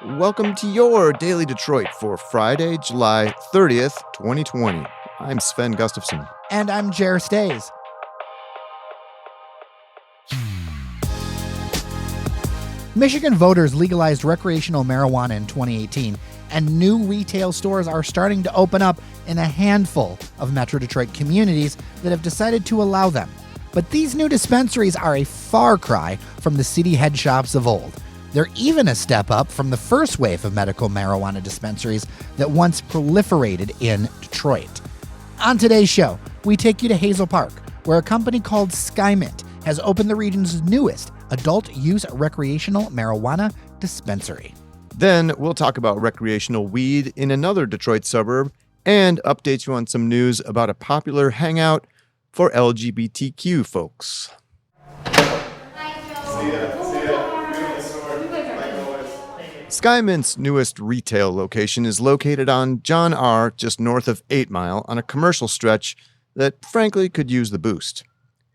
Welcome to your Daily Detroit for Friday, July 30th, 2020. I'm Sven Gustafson. And I'm Jer Stays. Michigan voters legalized recreational marijuana in 2018, and new retail stores are starting to open up in a handful of Metro Detroit communities that have decided to allow them. But these new dispensaries are a far cry from the city head shops of old. They're even a step up from the first wave of medical marijuana dispensaries that once proliferated in Detroit. On today's show, we take you to Hazel Park, where a company called Skymint has opened the region's newest adult-use recreational marijuana dispensary. Then we'll talk about recreational weed in another Detroit suburb and update you on some news about a popular hangout for LGBTQ folks. Skymint's newest retail location is located on John R., just north of 8 Mile, on a commercial stretch that frankly could use the boost.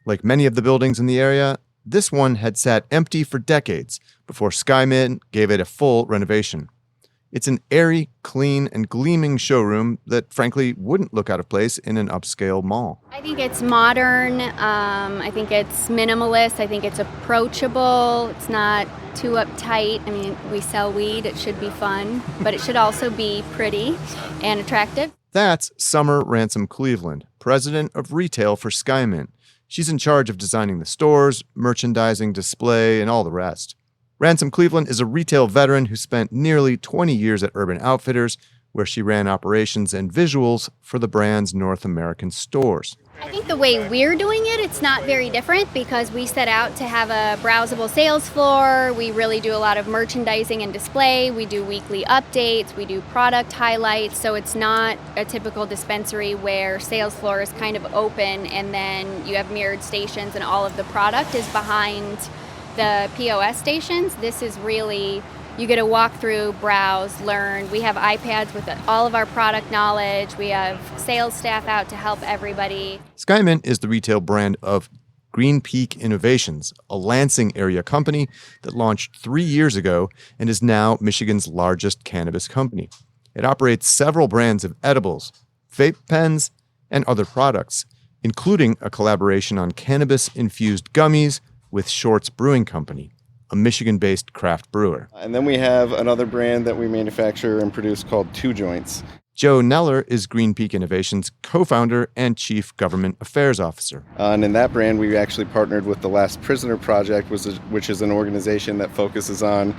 Like many of the buildings in the area, this one had sat empty for decades before Skymint gave it a full renovation. It's an airy, clean, and gleaming showroom that frankly wouldn't look out of place in an upscale mall. I think it's modern. I think it's minimalist. I think it's approachable. It's not too uptight. I mean, we sell weed. It should be fun, but it should also be pretty and attractive. That's Summer Ransom-Cleveland, president of retail for Skymint. She's in charge of designing the stores, merchandising, display, and all the rest. Ransom-Cleveland is a retail veteran who spent nearly 20 years at Urban Outfitters, where she ran operations and visuals for the brand's North American stores. I think the way we're doing it, it's not very different because we set out to have a browsable sales floor. We really do a lot of merchandising and display. We do weekly updates. We do product highlights. So it's not a typical dispensary where sales floor is kind of open and then you have mirrored stations and all of the product is behind the POS stations. This is really, you get to walk through, browse, learn. We have iPads with all of our product knowledge. We have sales staff out to help everybody. Skymint is the retail brand of Green Peak Innovations, a Lansing area company that launched 3 years ago and is now Michigan's largest cannabis company. It operates several brands of edibles, vape pens, and other products, including a collaboration on cannabis-infused gummies with Shorts Brewing Company, a Michigan-based craft brewer. And then we have another brand that we manufacture and produce called Two Joints. Joe Neller is Green Peak Innovations' co-founder and chief government affairs officer. And in that brand, we actually partnered with the Last Prisoner Project, which is an organization that focuses on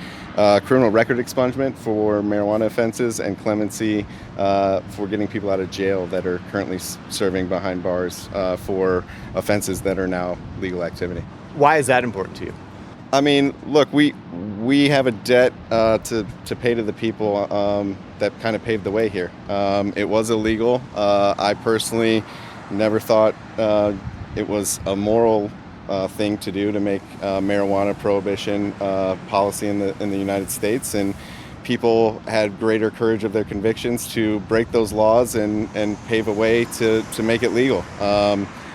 criminal record expungement for marijuana offenses and clemency for getting people out of jail that are currently serving behind bars for offenses that are now legal activity. Why is that important to you? I mean, look, we have a debt to pay to the people that kind of paved the way here. It was illegal. I personally never thought it was a moral thing to do to make marijuana prohibition policy in the United States, and people had greater courage of their convictions to break those laws and pave a way to make it legal.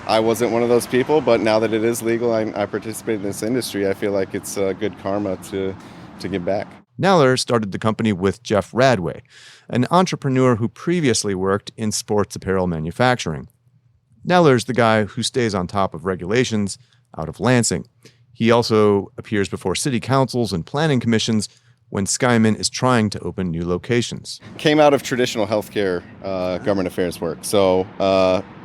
I wasn't one of those people, but now that it is legal, I participate in this industry. I feel like it's good karma to give back. Neller started the company with Jeff Radway, an entrepreneur who previously worked in sports apparel manufacturing. Neller's the guy who stays on top of regulations out of Lansing. He also appears before city councils and planning commissions when Skymint is trying to open new locations. Came out of traditional healthcare government affairs work. So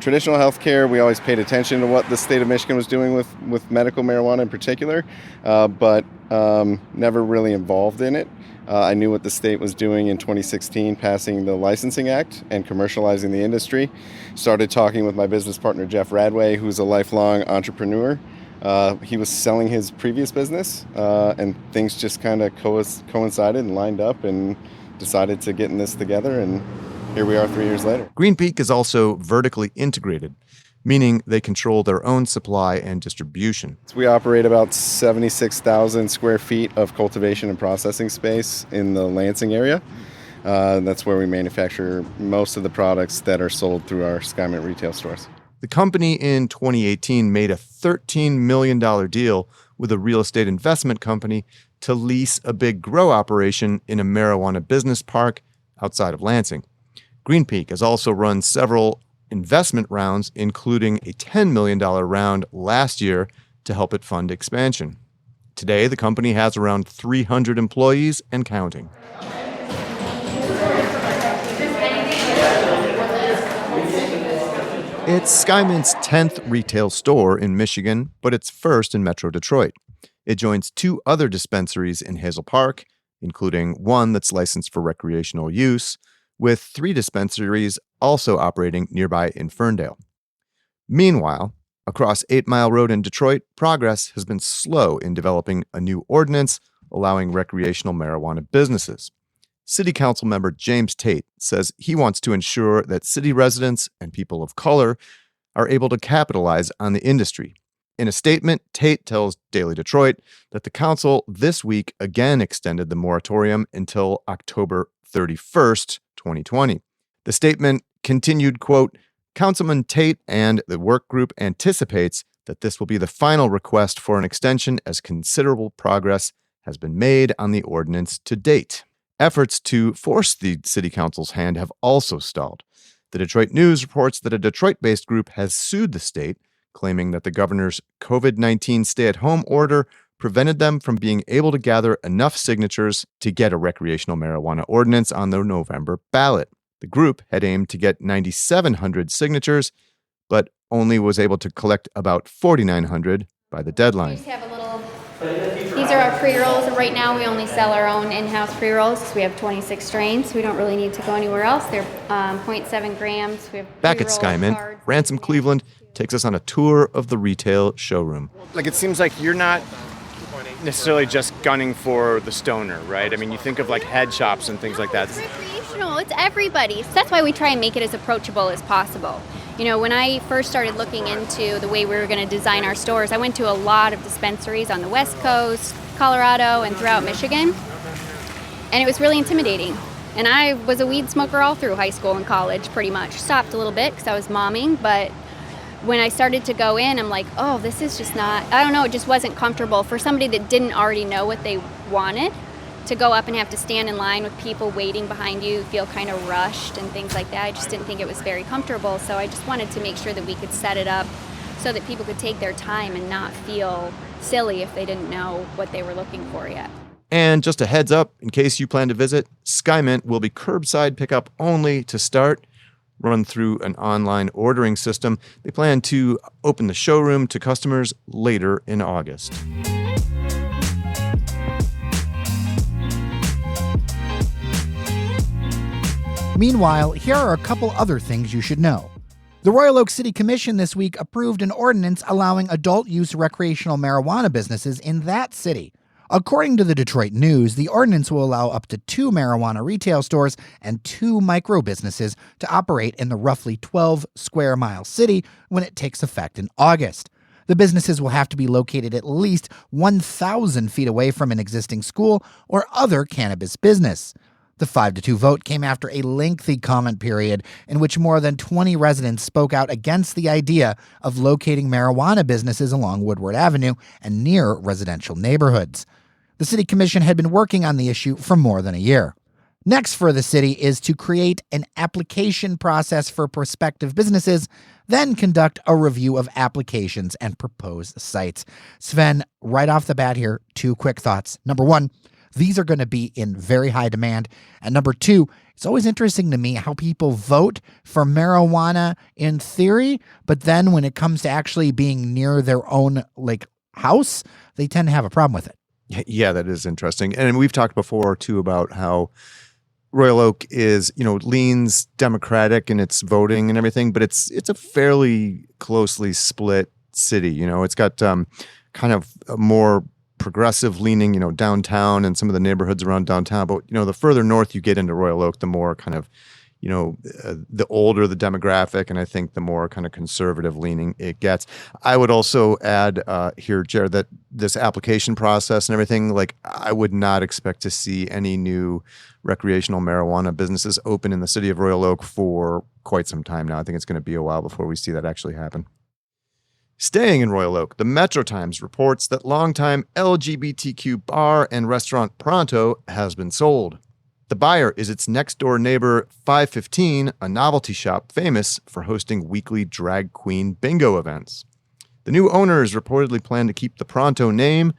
traditional healthcare, we always paid attention to what the state of Michigan was doing with medical marijuana in particular, but never really involved in it. I knew what the state was doing in 2016, passing the Licensing Act and commercializing the industry. Started talking with my business partner, Jeff Radway, who's a lifelong entrepreneur. He was selling his previous business, and things just kind of coincided and lined up, and decided to get in this together, and here we are 3 years later. Green Peak is also vertically integrated, meaning they control their own supply and distribution. We operate about 76,000 square feet of cultivation and processing space in the Lansing area. That's where we manufacture most of the products that are sold through our Skymint retail stores. The company in 2018 made a $13 million deal with a real estate investment company to lease a big grow operation in a marijuana business park outside of Lansing. Green Peak has also run several investment rounds, including a $10 million round last year to help it fund expansion. Today, the company has around 300 employees and counting. It's Skymint's 10th retail store in Michigan, but it's first in Metro Detroit. It joins 2 other dispensaries in Hazel Park, including one that's licensed for recreational use, with 3 dispensaries also operating nearby in Ferndale. Meanwhile, across 8 Mile Road in Detroit, progress has been slow in developing a new ordinance allowing recreational marijuana businesses. City Council member James Tate says he wants to ensure that city residents and people of color are able to capitalize on the industry. In a statement, Tate tells Daily Detroit that the council this week again extended the moratorium until October 31st, 2020. The statement continued, quote, Councilman Tate and the work group anticipates that this will be the final request for an extension as considerable progress has been made on the ordinance to date. Efforts to force the city council's hand have also stalled. The Detroit News reports that a Detroit-based group has sued the state, claiming that the governor's COVID-19 stay-at-home order prevented them from being able to gather enough signatures to get a recreational marijuana ordinance on the November ballot. The group had aimed to get 9,700 signatures, but only was able to collect about 4,900 by the deadline. These are our pre-rolls. Right now we only sell our own in-house pre-rolls. We have 26 strains. We don't really need to go anywhere else. They're 0.7 grams. We have Back at Skymint, Ransom-Cleveland takes us on a tour of the retail showroom. Like, it seems like you're not necessarily just gunning for the stoner, right? I mean, you think of like head shops and things like that. It's recreational. It's everybody. So that's why we try and make it as approachable as possible. You know, when I first started looking into the way we were going to design our stores, I went to a lot of dispensaries on the West Coast, Colorado, and throughout Michigan. And it was really intimidating. And I was a weed smoker all through high school and college, pretty much. Stopped a little bit because I was momming, but when I started to go in, I'm like, oh, this is just not, I don't know, it just wasn't comfortable for somebody that didn't already know what they wanted to go up and have to stand in line with people waiting behind you, feel kind of rushed and things like that. I just didn't think it was very comfortable. So I just wanted to make sure that we could set it up so that people could take their time and not feel silly if they didn't know what they were looking for yet. And just a heads up, in case you plan to visit, Skymint will be curbside pickup only to start, run through an online ordering system. They plan to open the showroom to customers later in August. Meanwhile, here are a couple other things you should know. The Royal Oak City Commission this week approved an ordinance allowing adult-use recreational marijuana businesses in that city. According to the Detroit News, the ordinance will allow up to 2 marijuana retail stores and 2 micro-businesses to operate in the roughly 12-square-mile city when it takes effect in August. The businesses will have to be located at least 1,000 feet away from an existing school or other cannabis business. The 5-2 vote came after a lengthy comment period in which more than 20 residents spoke out against the idea of locating marijuana businesses along Woodward Avenue and near residential neighborhoods. The City Commission had been working on the issue for more than a year. Next for the city is to create an application process for prospective businesses, then conduct a review of applications and proposed sites. Sven, right off the bat here, 2 quick thoughts. Number 1, these are going to be in very high demand. And number 2, it's always interesting to me how people vote for marijuana in theory, but then when it comes to actually being near their own house, they tend to have a problem with it. Yeah, that is interesting. And we've talked before too about how Royal Oak is, leans Democratic in its voting and everything, but it's a fairly closely split city. It's got kind of a more progressive leaning, downtown and some of the neighborhoods around downtown. But, the further north you get into Royal Oak, the more kind of, the older the demographic, and I think the more kind of conservative leaning it gets. I would also add here, Jared, that this application process and everything, I would not expect to see any new recreational marijuana businesses open in the city of Royal Oak for quite some time now. I think it's going to be a while before we see that actually happen. Staying in Royal Oak, the Metro Times reports that longtime LGBTQ bar and restaurant Pronto has been sold. The buyer is its next-door neighbor, 515, a novelty shop famous for hosting weekly drag queen bingo events. The new owners reportedly plan to keep the Pronto name,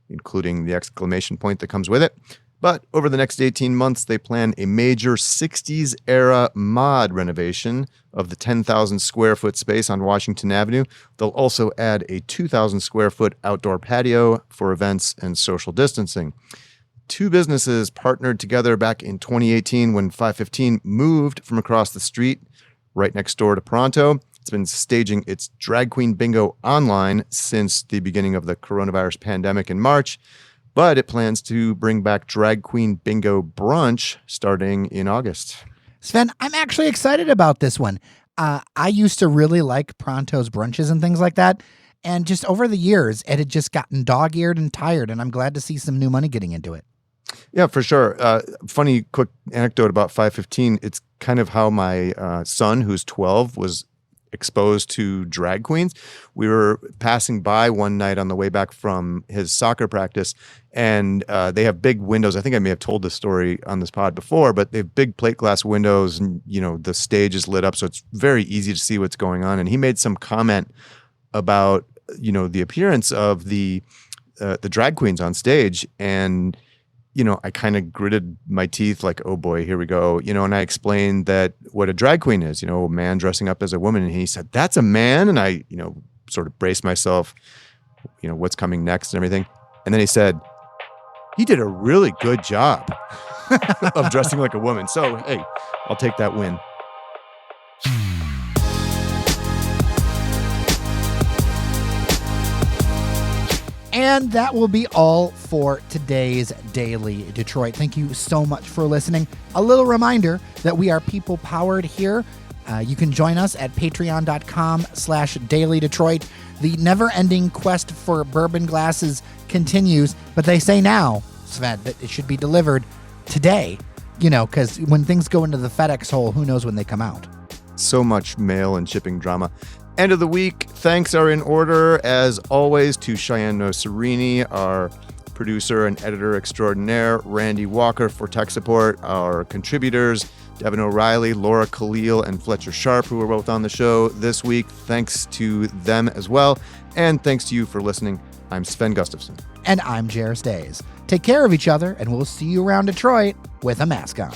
including the exclamation point that comes with it, but over the next 18 months, they plan a major 60s-era mod renovation of the 10,000 square foot space on Washington Avenue. They'll also add a 2,000 square foot outdoor patio for events and social distancing. Two businesses partnered together back in 2018 when 515 moved from across the street right next door to Pronto. It's been staging its drag queen bingo online since the beginning of the coronavirus pandemic in March. But it plans to bring back drag queen bingo brunch starting in August. Sven, I'm actually excited about this one. I used to really like Pronto's brunches and things like that. And just over the years, it had just gotten dog-eared and tired. And I'm glad to see some new money getting into it. Yeah, for sure. Funny quick anecdote about 515. It's kind of how my son, who's 12, was exposed to drag queens. We were passing by one night on the way back from his soccer practice, and they have big windows. I think I may have told this story on this pod before, but they have big plate glass windows, and the stage is lit up, so it's very easy to see what's going on. And he made some comment about the appearance of the drag queens on stage, and I kind of gritted my teeth like, oh boy, here we go. And I explained that what a drag queen is, a man dressing up as a woman. And he said, that's a man. And I, sort of braced myself, what's coming next and everything. And then he said, he did a really good job of dressing like a woman. So, hey, I'll take that win. And that will be all for today's Daily Detroit. Thank you so much for listening. A little reminder that we are people powered here. You can join us at patreon.com/Daily Detroit. The never-ending quest for bourbon glasses continues, but they say now, Sven, that it should be delivered today, because when things go into the FedEx hole, who knows when they come out. So much mail and shipping drama. End of the week, thanks are in order, as always, to Cheyenne Nocerini, our producer and editor extraordinaire, Randy Walker for tech support, our contributors, Devin O'Reilly, Laura Khalil, and Fletcher Sharp, who were both on the show this week. Thanks to them as well, and thanks to you for listening. I'm Sven Gustafson. And I'm Jairus Days. Take care of each other, and we'll see you around Detroit with a mask on.